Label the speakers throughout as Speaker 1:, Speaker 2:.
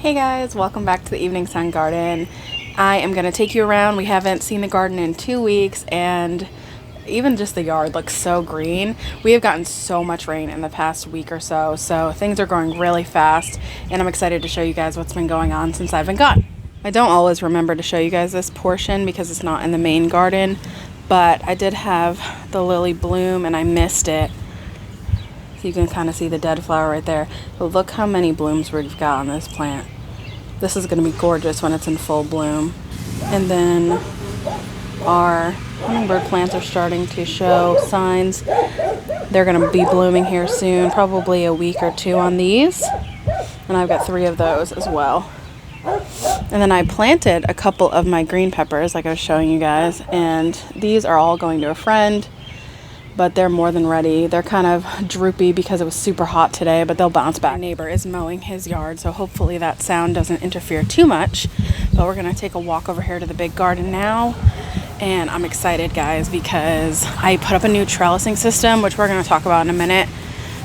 Speaker 1: Hey guys, welcome back to the Evening Sun Garden. I am going to take you around. We haven't seen the garden in 2 weeks and even just the yard looks so green. We have gotten so much rain in the past week or so, so things are growing really fast and I'm excited to show you guys what's been going on since I've been gone. I don't always remember to show you guys this portion because it's not in the main garden, but I did have the lily bloom and I missed it. You can kind of see the dead flower right there. But look how many blooms we've got on this plant. This is going to be gorgeous when it's in full bloom. And then our hummingbird plants are starting to show signs. They're going to be blooming here soon, probably a week or two on these. And I've got 3 of those as well. And then I planted a couple of my green peppers like I was showing you guys. And these are all going to a friend. But they're more than ready. They're kind of droopy because it was super hot today, but they'll bounce back. My neighbor is mowing his yard, so hopefully that sound doesn't interfere too much. But we're gonna take a walk over here to the big garden now. And I'm excited, guys, because I put up a new trellising system, which we're gonna talk about in a minute.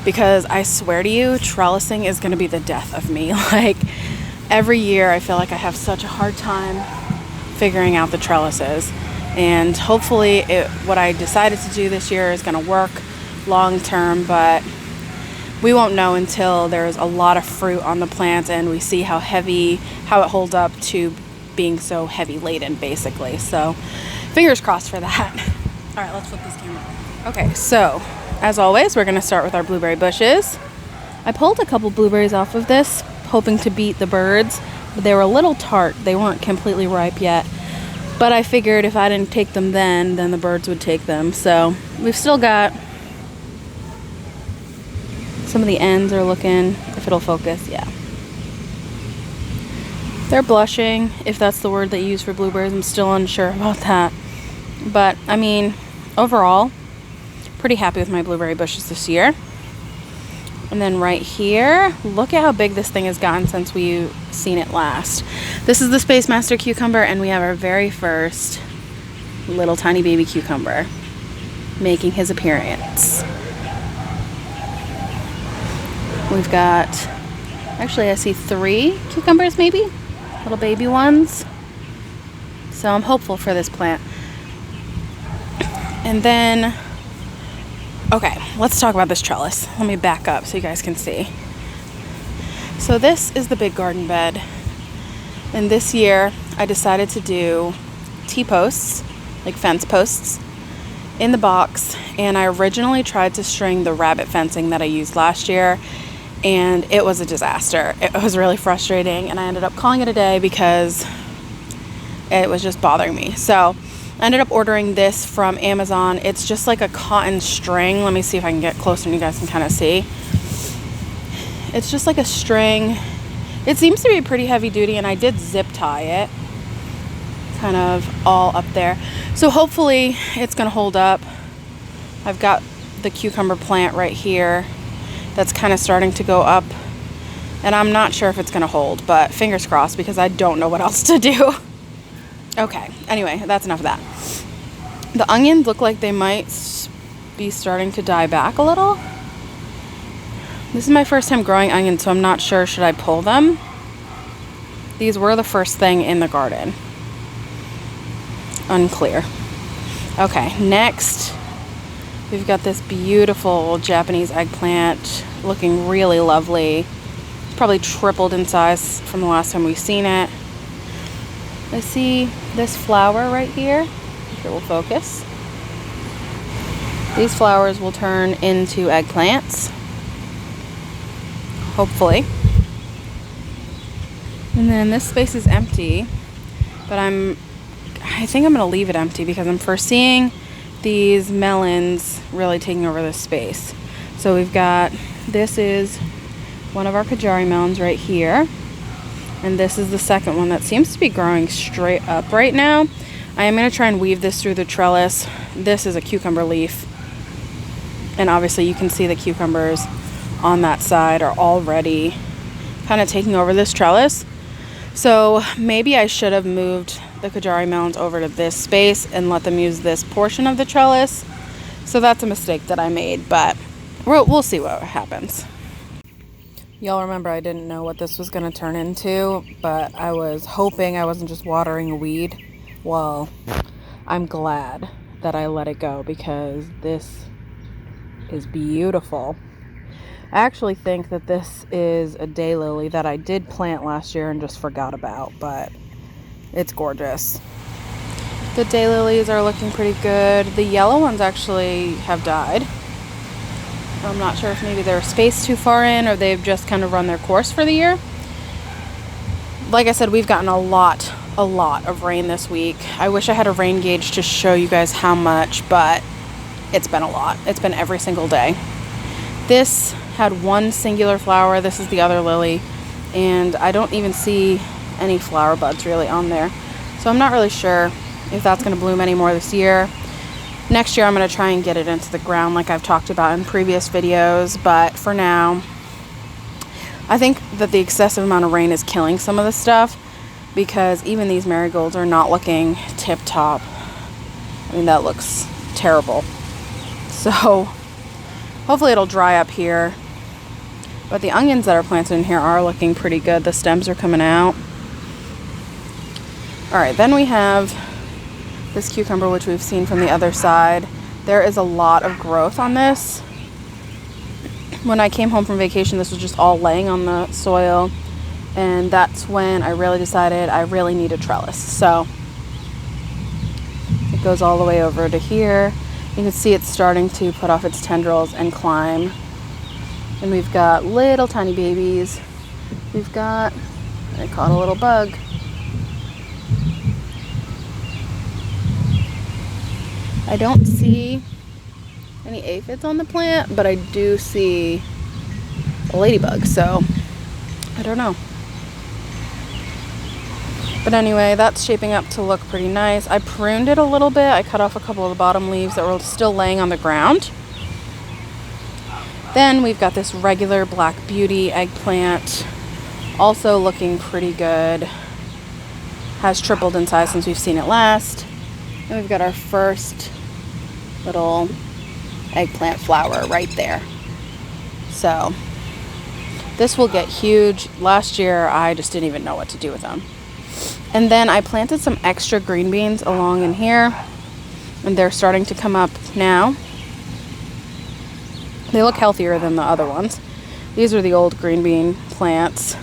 Speaker 1: Because I swear to you, trellising is gonna be the death of me. Like, every year I feel like I have such a hard time figuring out the trellises. And hopefully what I decided to do this year is going to work long term, but we won't know until there's a lot of fruit on the plants and we see how it holds up to being so heavy laden, basically. So fingers crossed for that. All right, let's flip this camera. Okay, so as always, we're going to start with our blueberry bushes. I pulled a couple blueberries off of this, hoping to beat the birds, but they were a little tart. They weren't completely ripe yet. But I figured if I didn't take them then the birds would take them. So we've still got some of the ends are looking, if it'll focus, yeah. They're blushing, if that's the word that you use for blueberries. I'm still unsure about that. But, I mean, overall, pretty happy with my blueberry bushes this year. And then right here, look at how big this thing has gotten since we've seen it last. This is the Space Master cucumber, and we have our very first little tiny baby cucumber making his appearance. We've got, actually I see 3 cucumbers maybe, little baby ones. So I'm hopeful for this plant. And then, okay, let's talk about this trellis. Let me back up so you guys can see. So this is the big garden bed. And this year I decided to do T-posts, like fence posts, in the box. And I originally tried to string the rabbit fencing that I used last year. And it was a disaster. It was really frustrating. And I ended up calling it a day because it was just bothering me. So I ended up ordering this from Amazon. It's just like a cotton string. Let me see if I can get closer and you guys can kind of see. It's just like a string. It seems to be pretty heavy duty, and I did zip tie it kind of all up there. So hopefully it's going to hold up. I've got the cucumber plant right here that's kind of starting to go up, and I'm not sure if it's going to hold, but fingers crossed because I don't know what else to do. Okay, anyway, that's enough of that. The onions look like they might be starting to die back a little. This is my first time growing onions, so I'm not sure, should I pull them? These were the first thing in the garden. Unclear. Okay, next, we've got this beautiful Japanese eggplant looking really lovely. It's probably tripled in size from the last time we've seen it. I see this flower right here, if it will focus. These flowers will turn into eggplants, hopefully. And then this space is empty, but I think I'm gonna leave it empty because I'm foreseeing these melons really taking over this space. So we've got, this is one of our Kajari melons right here. And this is the second one that seems to be growing straight up right now. I am going to try and weave this through the trellis. This is a cucumber leaf. And obviously you can see the cucumbers on that side are already kind of taking over this trellis. So maybe I should have moved the Kajari melons over to this space and let them use this portion of the trellis. So that's a mistake that I made, but we'll see what happens. Y'all remember I didn't know what this was going to turn into, but I was hoping I wasn't just watering a weed. Well, I'm glad that I let it go because this is beautiful. I actually think that this is a daylily that I did plant last year and just forgot about, but it's gorgeous. The daylilies are looking pretty good. The yellow ones actually have died. I'm not sure if maybe they're spaced too far in or they've just kind of run their course for the year. Like I said, we've gotten a lot of rain this week. I wish I had a rain gauge to show you guys how much, but it's been a lot. It's been every single day. This had one singular flower. This is the other lily, and I don't even see any flower buds really on there. So I'm not really sure if that's going to bloom anymore this year. Next year I'm going to try and get it into the ground like I've talked about in previous videos, but for now I think that the excessive amount of rain is killing some of the stuff because even these marigolds are not looking tip top. I mean, that looks terrible. So hopefully it'll dry up here, but the onions that are planted in here are looking pretty good. The stems are coming out. Alright, then we have this cucumber, which we've seen from the other side. There is a lot of growth on this. When I came home from vacation, this was just all laying on the soil, and that's when I really decided I really need a trellis. So it goes all the way over to here. You can see it's starting to put off its tendrils and climb. And we've got little tiny babies. We've got, I caught a little bug. I don't see any aphids on the plant, but I do see a ladybug, so I don't know. But anyway, that's shaping up to look pretty nice. I pruned it a little bit. I cut off a couple of the bottom leaves that were still laying on the ground. Then we've got this regular Black Beauty eggplant, also looking pretty good. Has tripled in size since we've seen it last. And we've got our first little eggplant flower right there. So this will get huge. Last year I just didn't even know what to do with them. And then I planted some extra green beans along in here, and they're starting to come up now. They look healthier than the other ones. These are the old green bean plants,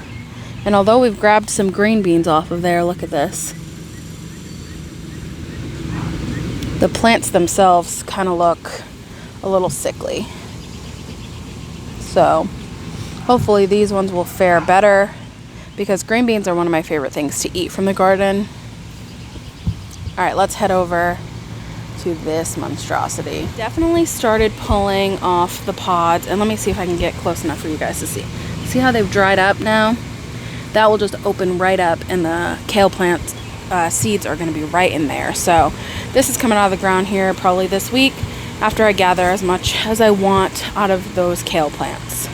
Speaker 1: and although we've grabbed some green beans off of there, look at this. The plants themselves kind of look a little sickly. So hopefully these ones will fare better, because green beans are one of my favorite things to eat from the garden. Alright, let's head over to this monstrosity. Definitely started pulling off the pods, and let me see if I can get close enough for you guys to see. See how they've dried up now? That will just open right up, and the kale plant seeds are going to be right in there. So this is coming out of the ground here probably this week after I gather as much as I want out of those kale plants.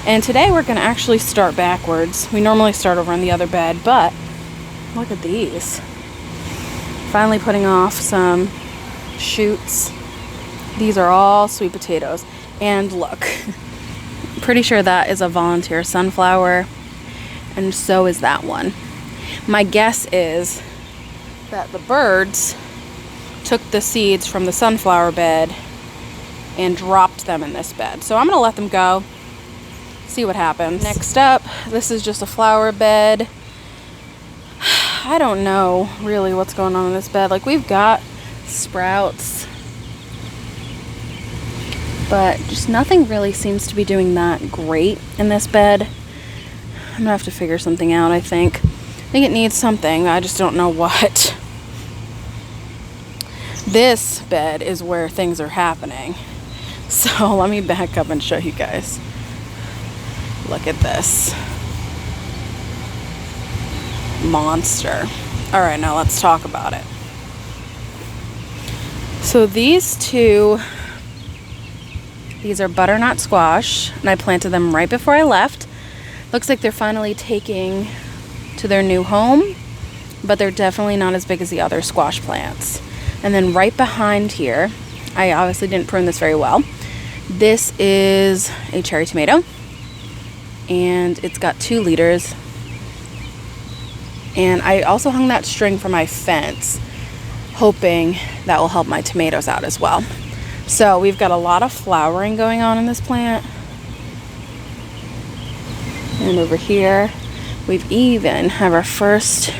Speaker 1: And today we're going to actually start backwards. We normally start over on the other bed, but look at these. Finally putting off some shoots. These are all sweet potatoes. And look, pretty sure that is a volunteer sunflower, and so is that one. My guess is that the birds took the seeds from the sunflower bed and dropped them in this bed. So I'm going to let them go, see what happens. Next up, this is just a flower bed. I don't know really what's going on in this bed. Like, we've got sprouts, but just nothing really seems to be doing that great in this bed. I'm gonna have to figure something out, I think. I think it needs something. I just don't know what. This bed is where things are happening. So let me back up and show you guys. Look at this monster. All right, now let's talk about it. So these are butternut squash, and I planted them right before I left. Looks like they're finally taking to their new home, but they're definitely not as big as the other squash plants. And then right behind here, I obviously didn't prune this very well. This is a cherry tomato. and it's got 2 liters. And I also hung that string for my fence, hoping that will help my tomatoes out as well. So we've got a lot of flowering going on in this plant. And over here, we've even have our first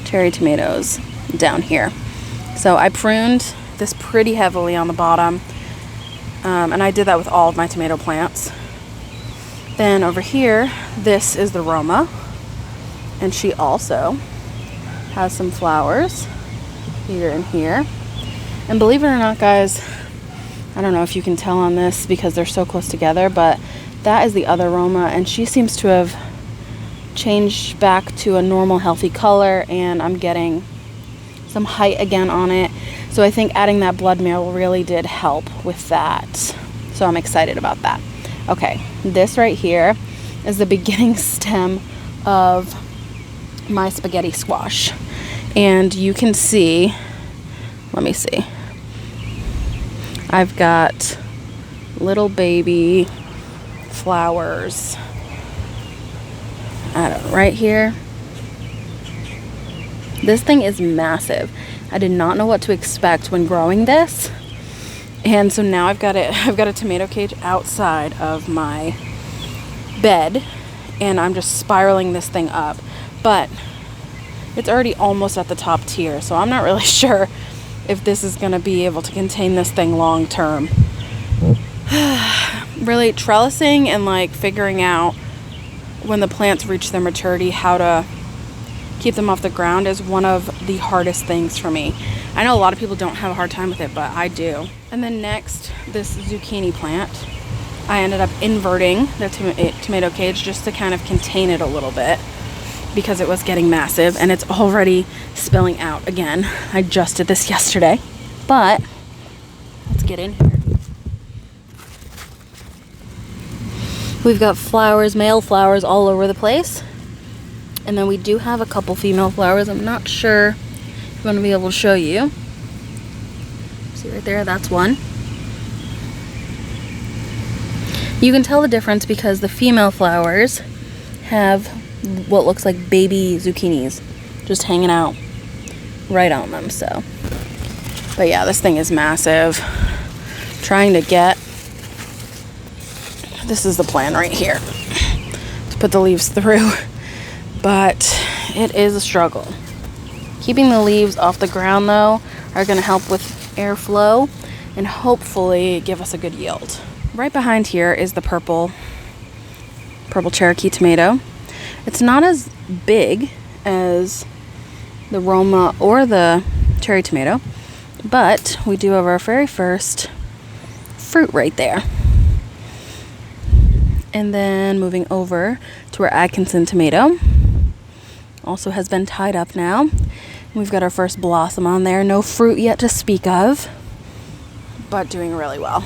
Speaker 1: cherry tomatoes down here. So I pruned this pretty heavily on the bottom, and I did that with all of my tomato plants. Then over here, this is the Roma, and she also has some flowers here and here. And believe it or not, guys, I don't know if you can tell on this because they're so close together, but that is the other Roma, and she seems to have changed back to a normal healthy color, and I'm getting some height again on it. So I think adding that blood meal really did help with that. So I'm excited about that. Okay, this right here is the beginning stem of my spaghetti squash. And you can see, let me see, I've got little baby flowers, I don't know, right here. This thing is massive. I did not know what to expect when growing this. And so now I've got a tomato cage outside of my bed, and I'm just spiraling this thing up. But it's already almost at the top tier, so I'm not really sure if this is going to be able to contain this thing long term. Really, trellising and like figuring out when the plants reach their maturity how to keep them off the ground is one of the hardest things for me. I know a lot of people don't have a hard time with it, but I do. And then next, this zucchini plant, I ended up inverting the tomato cage just to kind of contain it a little bit because it was getting massive, and it's already spilling out again. I just did this yesterday, but let's get in here. We've got flowers, male flowers all over the place. And then we do have a couple female flowers. I'm not sure if I'm going to be able to show you. See right there, that's one. You can tell the difference because the female flowers have what looks like baby zucchinis just hanging out right on them. So, but yeah, this thing is massive. Trying to get, this is the plan right here, to put the leaves through. But it is a struggle. Keeping the leaves off the ground though are going to help with airflow and hopefully give us a good yield. Right behind here is the purple Cherokee tomato. It's not as big as the Roma or the cherry tomato, but we do have our very first fruit right there. And then moving over to our Atkinson tomato. Also has been tied up now. We've got our first blossom on there. No fruit yet to speak of, but doing really well.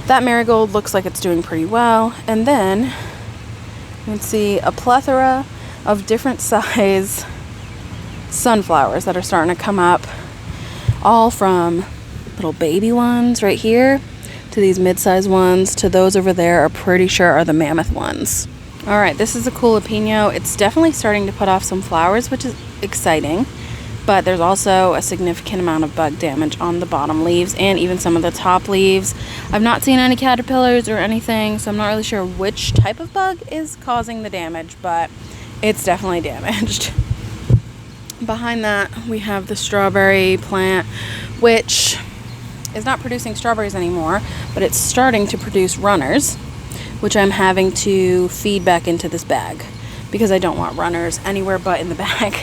Speaker 1: That marigold looks like it's doing pretty well. And then you can see a plethora of different size sunflowers that are starting to come up, all from little baby ones right here to these mid-sized ones to those over there are pretty sure are the mammoth ones. All right, this is a cool jalapeno. It's definitely starting to put off some flowers, which is exciting, but there's also a significant amount of bug damage on the bottom leaves and even some of the top leaves. I've not seen any caterpillars or anything, so I'm not really sure which type of bug is causing the damage, but it's definitely damaged. Behind that, we have the strawberry plant, which is not producing strawberries anymore, but it's starting to produce runners, which I'm having to feed back into this bag because I don't want runners anywhere but in the bag.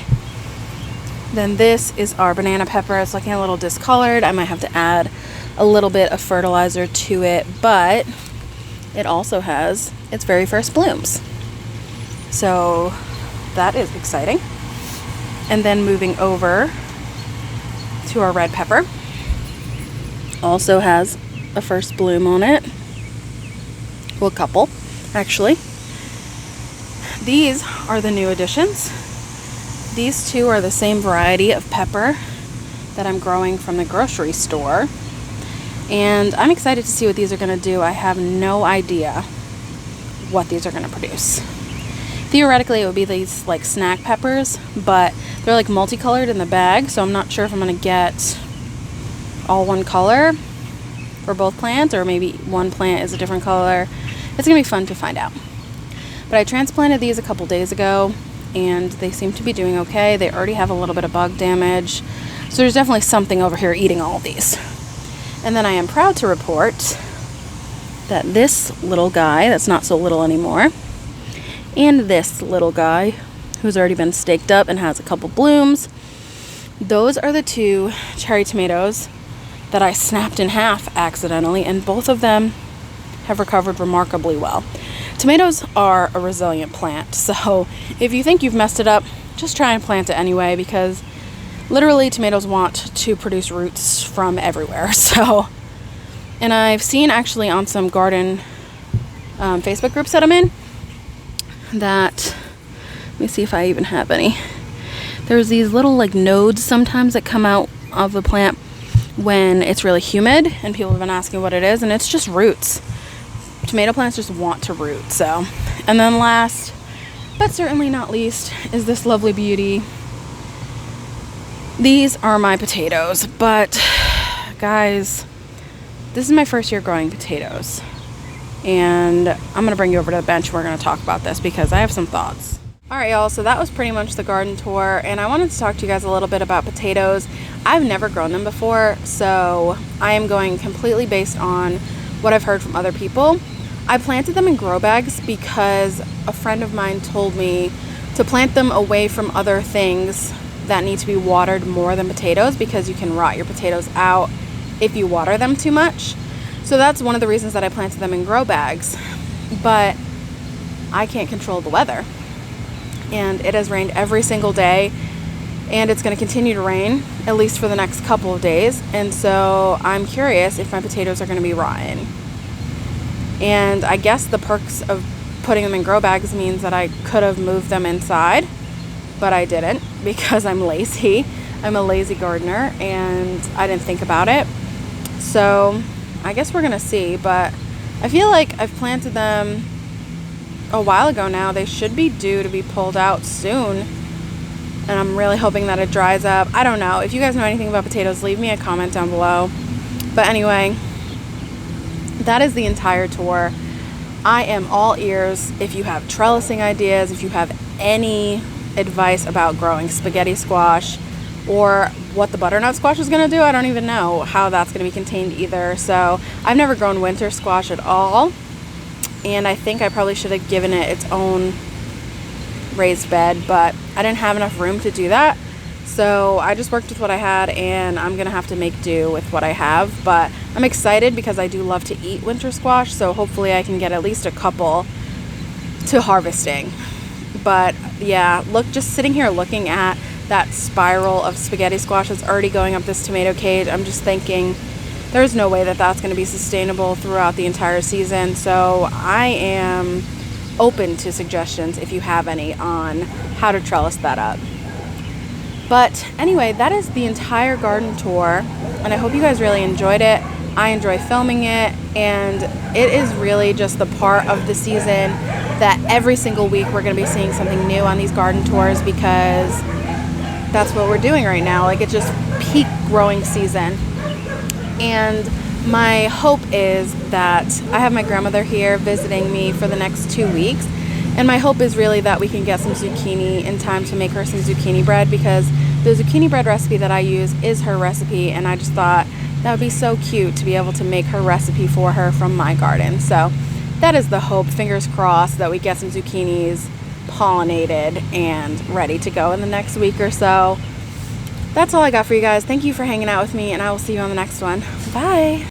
Speaker 1: Then this is our banana pepper. It's looking a little discolored. I might have to add a little bit of fertilizer to it, but it also has its very first blooms. So that is exciting. And then moving over to our red pepper. Also has a first bloom on it. Well, a couple, actually. These are the new additions. These two are the same variety of pepper that I'm growing from the grocery store. And I'm excited to see what these are going to do. I have no idea. what these are going to produce. Theoretically, it would be these like snack peppers, but they're like multicolored in the bag, so I'm not sure if I'm going to get all one color for both plants, or maybe one plant is a different color. It's going to be fun to find out. But I transplanted these a couple days ago, and they seem to be doing okay. They already have a little bit of bug damage, so there's definitely something over here eating all of these. And then I am proud to report that this little guy, that's not so little anymore, and this little guy, who's already been staked up and has a couple blooms, those are the two cherry tomatoes that I snapped in half accidentally, and both of them have recovered remarkably well. Tomatoes are a resilient plant, so if you think you've messed it up, just try and plant it anyway, because literally tomatoes want to produce roots from everywhere. So, and I've seen actually on some garden Facebook groups that I'm in, that, let me see if I even have any. There's these little like nodes sometimes that come out of the plant when it's really humid, and people have been asking what it is, and it's just roots. Tomato plants just want to root. So, and then last but certainly not least is this lovely beauty. These are my potatoes, but guys, this is my first year growing potatoes, and I'm going to bring you over to the bench. We're going to talk about this because I have some thoughts. Alright y'all, so that was pretty much the garden tour, and I wanted to talk to you guys a little bit about potatoes. I've never grown them before, so I am going completely based on what I've heard from other people. I planted them in grow bags because a friend of mine told me to plant them away from other things that need to be watered more than potatoes, because you can rot your potatoes out if you water them too much. So that's one of the reasons that I planted them in grow bags. But I can't control the weather, and it has rained every single day, and it's going to continue to rain at least for the next couple of days, and so I'm curious if my potatoes are going to be rotten. And I guess the perks of putting them in grow bags means that I could have moved them inside, but I didn't because I'm lazy. I'm a lazy gardener and I didn't think about it. So I guess we're gonna see, but I feel like I've planted them a while ago now. They should be due to be pulled out soon, and I'm really hoping that it dries up. I don't know. If you guys know anything about potatoes, leave me a comment down below. But anyway, that is the entire tour. I am all ears if you have trellising ideas, if you have any advice about growing spaghetti squash, or what the butternut squash is going to do. I don't even know how that's going to be contained either. So I've never grown winter squash at all, and I think I probably should have given it its own raised bed, but I didn't have enough room to do that. So I just worked with what I had, and I'm gonna have to make do with what I have. But I'm excited because I do love to eat winter squash, so hopefully I can get at least a couple to harvesting. But yeah, look, just sitting here looking at that spiral of spaghetti squash that's already going up this tomato cage, I'm just thinking there's no way that that's going to be sustainable throughout the entire season. So I am open to suggestions if you have any on how to trellis that up. But anyway, that is the entire garden tour, and I hope you guys really enjoyed it. I enjoy filming it, and it is really just the part of the season that every single week we're going to be seeing something new on these garden tours, because that's what we're doing right now. Like, it's just peak growing season. And my hope is that I have my grandmother here visiting me for the next 2 weeks, and my hope is really that we can get some zucchini in time to make her some zucchini bread, because the zucchini bread recipe that I use is her recipe, and I just thought that would be so cute to be able to make her recipe for her from my garden. So that is the hope, fingers crossed, that we get some zucchinis pollinated and ready to go in the next week or so. That's all I got for you guys. Thank you for hanging out with me, and I will see you on the next one. Bye!